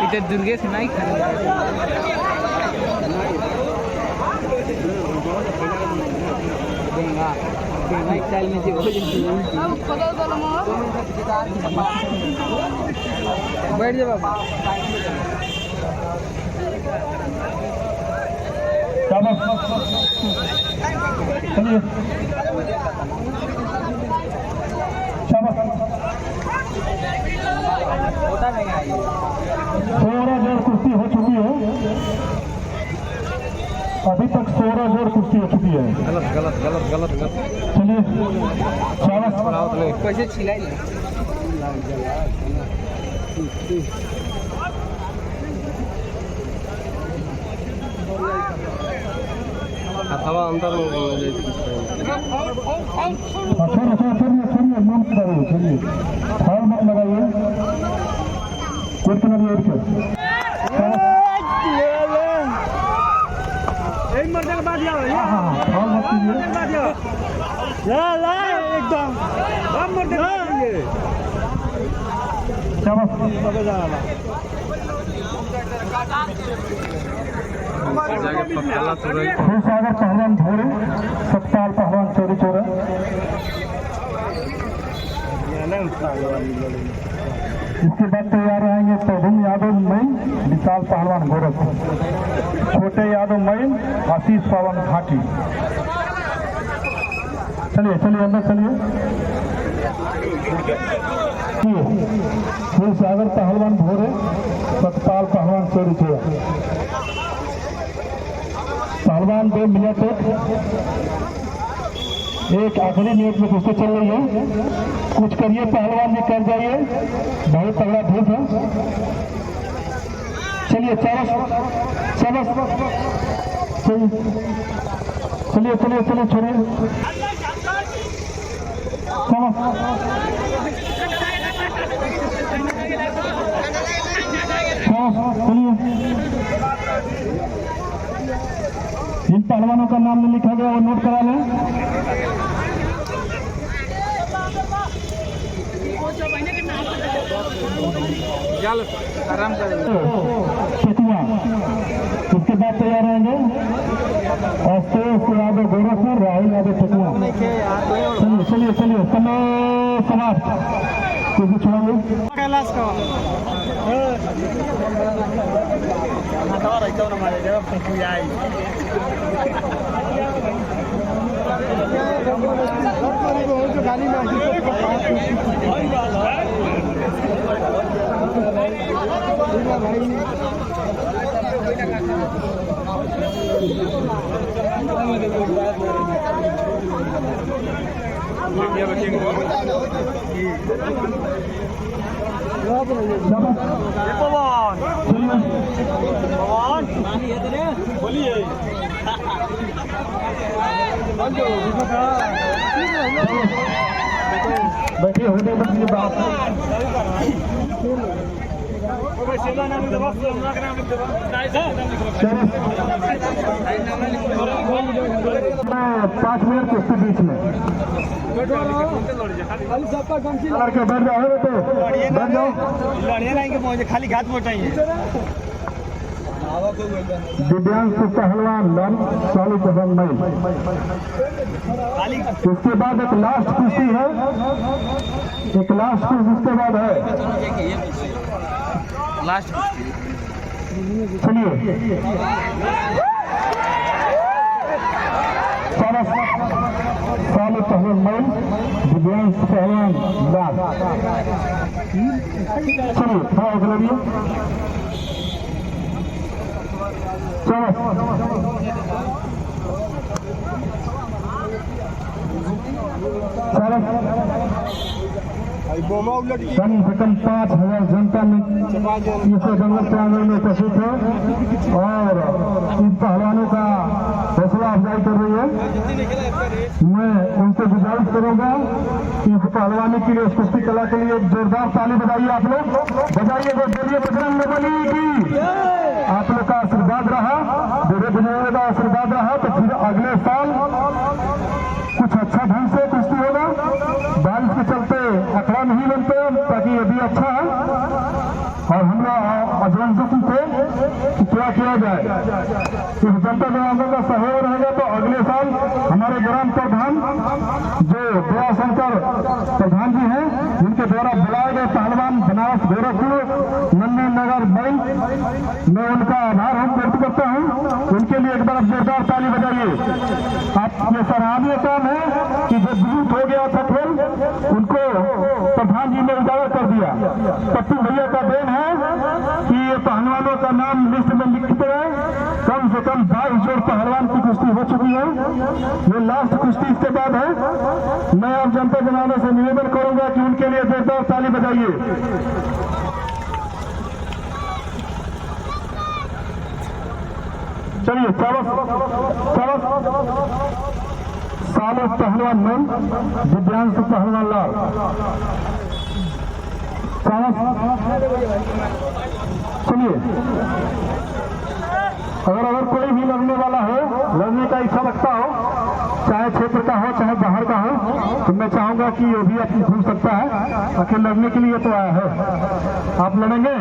इधर दुर्गे से नहीं खाने स्टाइल में बैठ जा बाबा चलिए 16 जोड़ कुश्ती हो चुकी है। अभी तक 16 जोड़ कुश्ती हो चुकी है। गलत गलत गलत गलत गलत चलिए शाबाश। कैसे छिलाई हवा अंदर छोड़िए मन कराइए। चलिए ठाल मत लगाइए। एक मर्दल बाद जाओ ठाल मत कीजिए। एकदम हम मर्दल शाबाश। सागर पहलवान झोड़े, सतपाल पहलवान चोरी चोरा। इसके बाद तैयार रहेंगे प्रभुम यादव मई, विशाल पहलवान गोरखपुर, छोटे यादव मई, आशीष पवन घाटी। चलिए चलिए अंदर चलिए। सागर पहलवान भोरे, सतपाल पहलवान चोरी चोरा। पहलवान 2 मिनट एक आखिरी मिनट में कुश्ती चल रही है। कुछ करिए पहलवान जी, कर जाइए, बहुत तगड़ा धूप है। चलिए चलिए चलिए चलिए चलिए छोड़िए। चलिए जिन पहलवानों का नाम नहीं लिखा गया वो नोट करा लें। आराम करेंगे। चकुआ उसके बाद तैयार रहेंगे अशोक यादव गोरखपुर, राहुल यादव चकुआ। चलिए चलिए चलिए समय समाप्त। कुछ छोड़िए। बोलिए बैठिए होने बच्चे बात पाँच मिनट के बीच में लड़के बैठ जाओ तो बैठ जाओ। लड़िए रहेंगे मुझे खाली घात मोटाइए। दिव्यांश पहलवान लम चालू पसंद मई। इसके बाद एक लास्ट कुश्ती है, एक लास्ट कुश्ती इसके बाद है। लास्ट चलिए चालू पहलवान मई, दिव्यांश पहलवान लाल। चलिए थोड़ा लड़िए। कम से कम 5,000 जनता में इसे जंगल प्रांगण में उपस्थित है और इन पहलवानों का हौसला अफजाई कर रही है। मैं उनसे गुजारिश करूंगा कि इस पहलवानी की लिए, कुश्ती कला के लिए जोरदार ताली बजाइए। आप लोग बजाइए, वो बोलिए बजरंगबली की। आप लोग का आशीर्वाद रहा, मेरे बुजुर्गों का आशीर्वाद रहा तो फिर अगले साल अच्छा है और हम लोग अजमन थे कि क्या किया जाए। इस जनता जनार्दन का सहयोग रहेगा तो अगले साल हमारे ग्राम प्रधान जो दयाशंकर प्रधान जी हैं, जिनके द्वारा बुलाए गए पहलवान बनारस गोरखपुर नन्हे नगर बैल, मैं उनका आभार हम व्यक्त करता हूं। उनके लिए एक बार जोरदार ताली बजाइए। आप ये सराहनीय काम है कि जो विलुप्त हो गया था खेल, उनको प्रधान जी ने उजागर कर दिया। पप्पू भैया का देन है कि ये पहलवानों का नाम लिस्ट में लिखते रहे। कम से कम 22 जोड़ पहलवान की कुश्ती हो चुकी है। ये लास्ट कुश्ती इसके बाद है। मैं आप जनता जनार्दन से निवेदन करूंगा कि उनके लिए जोरदार ताली बजाइए। चलिए सालों पहलवान में दिव्यांश पहलवान लाल सुनिए, अगर कोई भी लड़ने वाला हो, लड़ने का इच्छा रखता हो, चाहे क्षेत्र का हो चाहे बाहर का हो, तो मैं चाहूंगा कि ये भी अपनी घूम सकता है। आखिर लड़ने के लिए तो आया है। आप लड़ेंगे?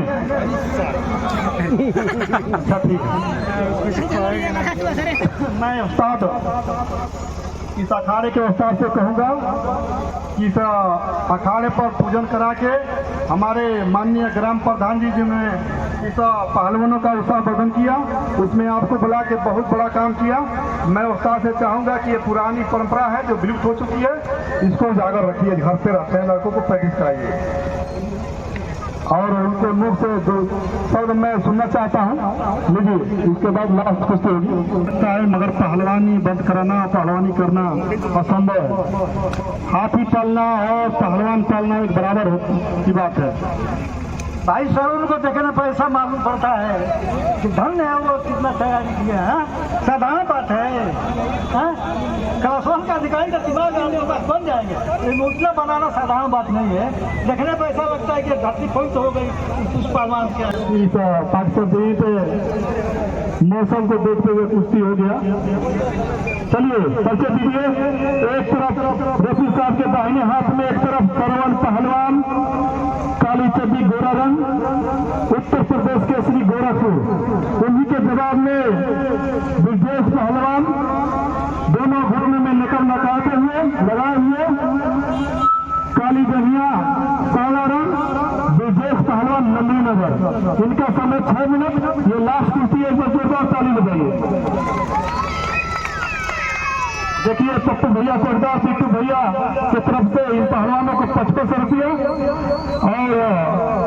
अच्छा ठीक है। मैं उस्ताद इस अखाड़े के उस्ताद से कहूंगा कि इस अखाड़े पर पूजन करा के हमारे माननीय ग्राम प्रधान जी ने इस पहलवानों का उत्साहवर्धन किया, उसमें आपको बुला के बहुत बड़ा काम किया। मैं उस्ताद से चाहूंगा कि ये पुरानी परंपरा है जो विलुप्त हो चुकी है, इसको उजागर रखिए। घर पे रहते हैं लड़कों को प्रैक्टिस कराइए और उनके मुख से जो शब्द मैं सुनना चाहता हूँ लीजिए। इसके बाद लास्ट कुश्ती होगी। मगर पहलवानी बंद कराना, पहलवानी करना असंभव है। हाथी पालना और पहलवान पालना एक बराबर की बात है। भाई सर उनको देखने पैसा मालूम पड़ता है कि धन है वो कितना तैयारी किया है। साधारण बात है। कलासों का अधिकारी का दिमाग आने के बाद बन जाएंगे। ये मूर्तियाँ बनाना साधारण बात नहीं है। देखने पैसा लगता है कि धरती फूल तो हो गई उस पहलवान के। पाकिस्तान पे मौसम को देखते हुए कुश्ती हो गया। चलिए परिचय दीजिए। एक तरफ रफी साहब के दाहिने हाथ में एक तरफ सरवन पहलवान काली चड्डी गोरा रंग उत्तर प्रदेश के श्री गोरखपुर, उन्हीं के जवाब में ब्रजेश पहलवान दोनों घुटनों में नकल लगाते हुए लगाए हुए काली जंगिया काला रंग ब्रजेश पहलवान नंदी नगर। इनका समय 6 मिनट। ये लास्ट कुश्ती है। एक बार जोरदार ताली बजाइए। देखिए पप्पू भैया सरदार पिट्टू भैया की तरफ से इन पहलवानों को 55 रुपये और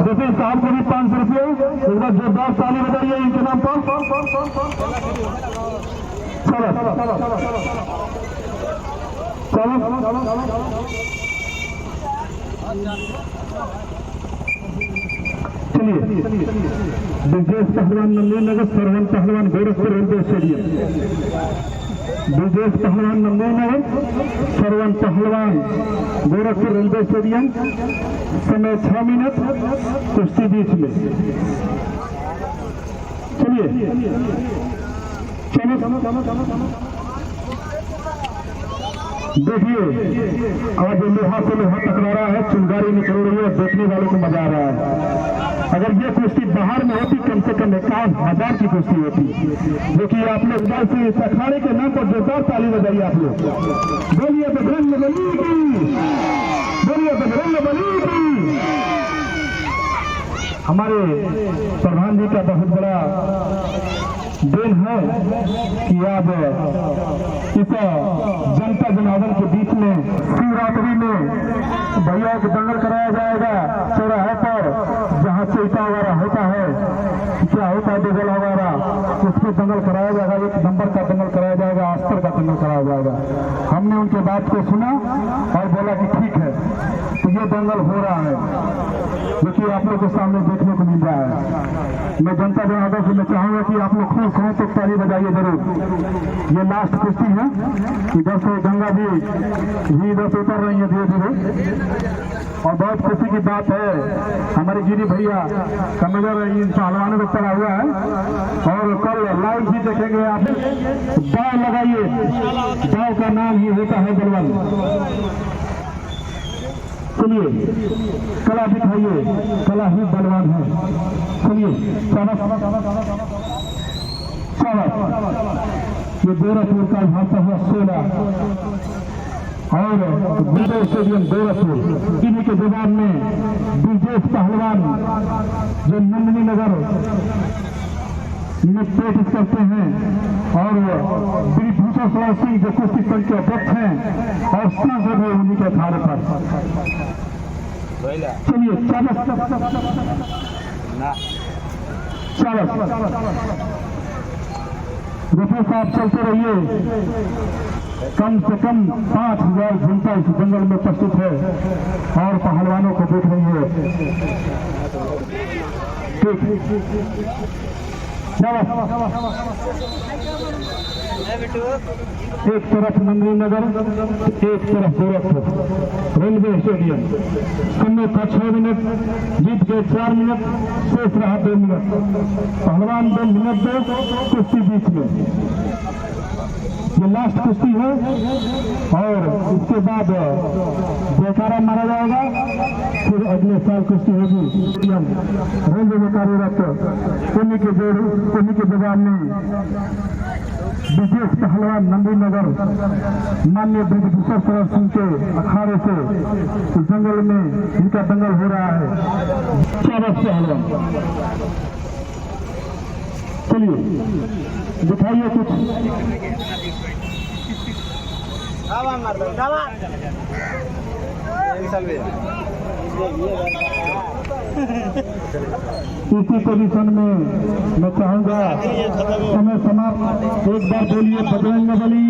रफी साहब को भी 500 रुपये। एक बार जोरदार ताली बजाइए इनके नाम पर। चलिए ब्रजेश पहलवान नंदी नगर, सरवन पहलवान गोरखपुर रेलवे स्टेडियम। ब्रजेश पहलवान नंदी नगर, सरवन पहलवान गोरखपुर रेलवे स्टेडियम। समय 6 मिनट। कुश्ती बीच में। चलिए देखिए आज लोहा से लोहा टकरा रहा है, चिंगारी निकल रही है, देखने वालों को मजा आ रहा है। अगर ये कुश्ती बाहर में होती कम से कम 51,000 की कुश्ती होती। जो कि आप लोग से इस अखाड़े के नाम पर जोरदार ताली बजाइए। आप लोग बोलिए बजरंग बली की, बोलिए बजरंग बली की। हमारे प्रधान जी का बहुत बड़ा देन है कि आज इस जनता जनार्दन के बीच में शिवरात्रि में भैया को दंगल कराया जाएगा चौराहे पर, जहाँ चैता वगैरह होता है, क्या होता है डीजल वगैरह, उसमें दंगल कराया जाएगा। 1 नंबर का दंगल कराया जाएगा, अस्तर का दंगल कराया जाएगा। हमने उनके बात को सुना और बोला कि ठीक है, तो ये दंगल हो रहा है जो कि आप लोग के सामने देखने को मिल रहा है। मैं जनता जनार्दन से मैं चाहूंगा कि आप लोग खुश हों तो ताली बजाइए जरूर। ये लास्ट कुश्ती है। इधर से गंगा जी भी इधर से उतर रही है धीरे धीरे और बहुत खुशी की बात है। हमारे गिरी भैया का नजर इन पहलवानों को पड़ा हुआ है और कल लाइव भी देखेंगे आप। दाव लगाइए, दाव का नाम ही होता है बलवान। चलिए कला दिखाइए, कला ही बलवान है। चलिए ये गोरखपुर का भाषा हुआ 16 और गुरु स्टेडियम गोरखपुर, इन्हीं के जवाब में ब्रिजेश पहलवान जो नंदनी नगर में प्रैक्टिस करते हैं और ब्रिजभूषण सलाह सिंह जो कुश्ती संघ के अध्यक्ष हैं और सांसद है उन्हीं के अखाड़े पर। चलिए चालस रुपये साहब चलते रहिए। कम से कम 5000 जनता इस जंगल में उपस्थित है और पहलवानों को देख रही है। ठीक एक तरफ नंदनी नगर, एक तरफ गोरखपुर रेलवे स्टेडियम। समय था 6 मिनट, जीत गए 4 मिनट, शेष रहा 2 मिनट। पहलवान 2 मिनट दो, कुश्ती बीच में। ये लास्ट कुश्ती है और उसके बाद जयकारा मारा जाएगा, फिर अगले साल कुश्ती होगी। रेलवे में कार्यरत उन्हीं के जवाब में विशेष पहलवान नंदी नगर माननीय ब्रिजभूषण सलाह सिंह के अखाड़े से जंगल में इनका दंगल हो रहा है। चावल पहलवान चलिए दिखाइए कुछ। इसी पोजीशन में मैं चाहूंगा समय समाप्त। एक बार बोलिए बजरंग बली।